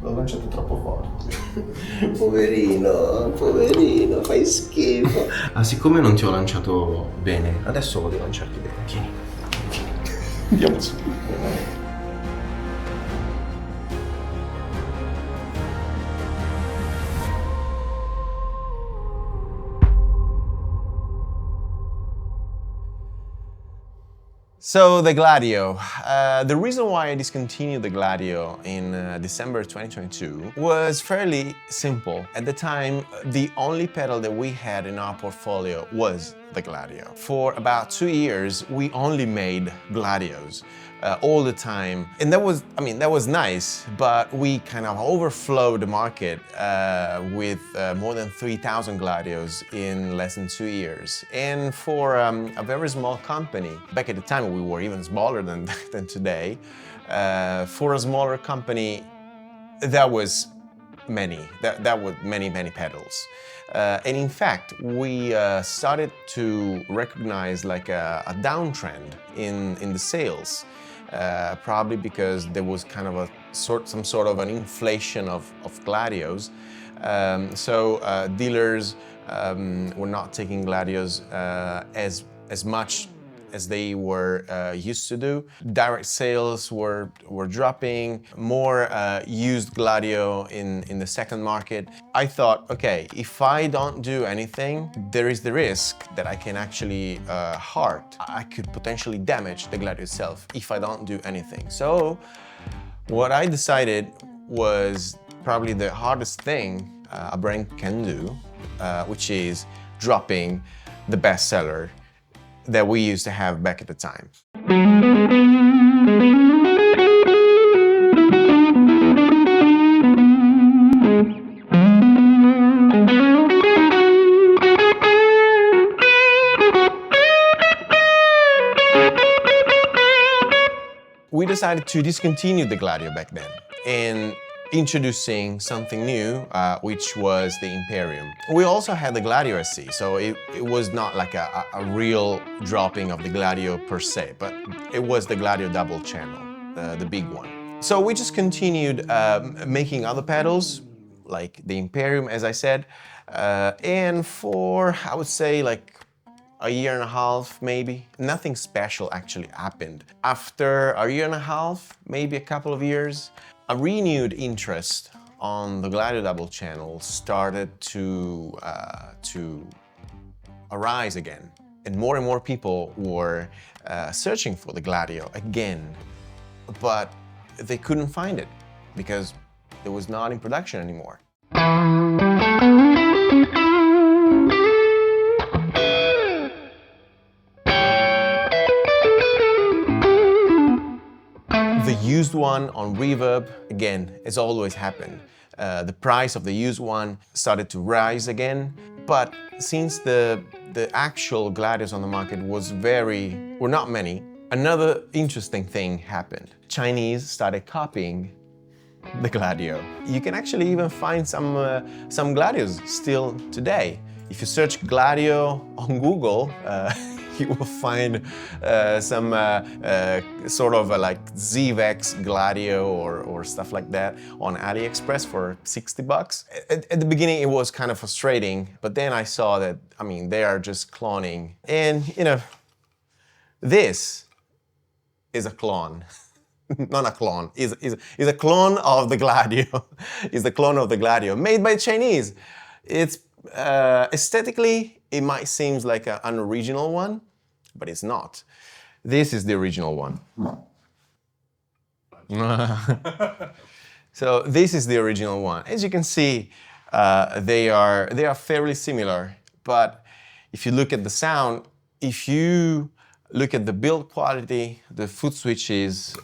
L'ho lanciato troppo forte. Poverino, fai schifo. Ah, siccome non ti ho lanciato bene, adesso voglio lanciarti bene. Vieni. Andiamo su. So the Gladio. The reason why I discontinued the Gladio in December 2022 was fairly simple. At the time, the only pedal that we had in our portfolio was the Gladio. For about 2 years, we only made Gladios. All the time, and that was nice, but we kind of overflowed the market with more than 3,000 Gladios in less than 2 years. And for a very small company, back at the time we were even smaller than today, for a smaller company, that was many pedals. And in fact, we started to recognize like a downtrend in the sales. Probably because there was kind of some sort of an inflation of Gladios. So dealers were not taking Gladios as much as they were used to do. Direct sales were dropping, more used Gladio in the second market. I thought, okay, if I don't do anything, there is the risk that I can actually I could potentially damage the Gladio itself if I don't do anything. So what I decided was probably the hardest thing a brand can do, which is dropping the bestseller that we used to have back at the time. We decided to discontinue the Gladio back then and introducing something new, which was the Imperium. We also had the Gladio SC, so it was not like a real dropping of the Gladio per se, but it was the Gladio Double Channel, the big one. So we just continued making other pedals, like the Imperium, as I said, and for, I would say, like a year and a half, maybe. Nothing special actually happened. After a year and a half, maybe a couple of years, a renewed interest on the Gladio Double Channel started to arise again. And more people were searching for the Gladio again, but they couldn't find it because it was not in production anymore. The used one on Reverb, again, as always happened. The price of the used one started to rise again, but since the actual Gladios on the market were not many, another interesting thing happened. Chinese started copying the Gladio. You can actually even find some Gladios still today. If you search Gladio on Google, you will find some sort of like ZVEX Gladio or stuff like that on AliExpress for $60. At the beginning it was kind of frustrating, but then I saw that, they are just cloning. And, this is a clone. Not a clone, is a clone of the Gladio. Is the clone of the Gladio, made by Chinese. It's aesthetically, it might seem like an unoriginal one, but it's not. This is the original one. So this is the original one. As you can see, they are fairly similar, but if you look at the sound, if you look at the build quality, the foot switches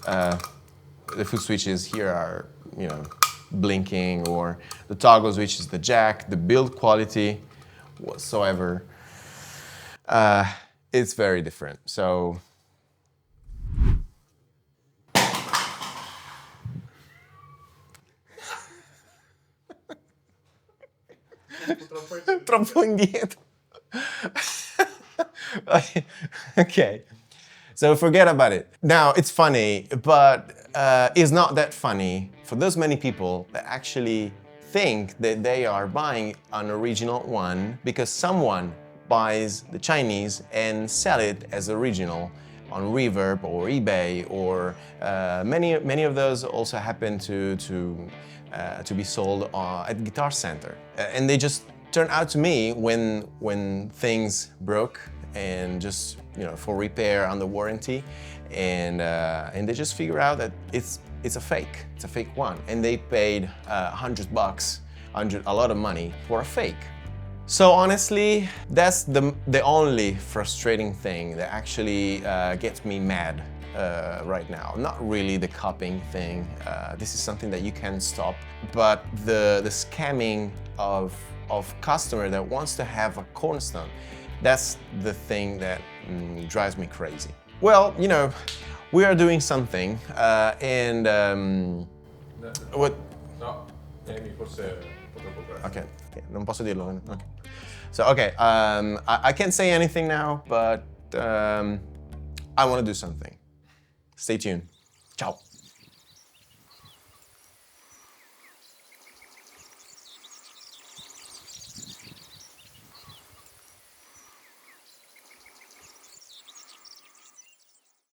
here are, blinking, or the toggle switch is the jack, the build quality whatsoever, it's very different. So troppo indietro. Okay, so forget about it. Now, it's funny, but is not that funny for those many people that actually think that they are buying an original one because someone buys the Chinese and sell it as original on Reverb or eBay, or many of those also happen to be sold at Guitar Center, and they just turn out to me when things broke and just for repair under warranty, and they just figure out that it's a fake one, and they paid $100, a lot of money for a fake. So honestly, that's the only frustrating thing that actually gets me mad right now. Not really the copying thing. This is something that you can stop, but the scamming of customer that wants to have a Cornerstone, that's the thing that drives me crazy. Well, we are doing something, and what? No, forse un po' troppo presto. Okay, non posso dirlo. Okay. So, okay, I can't say anything now, but I want to do something. Stay tuned. Ciao.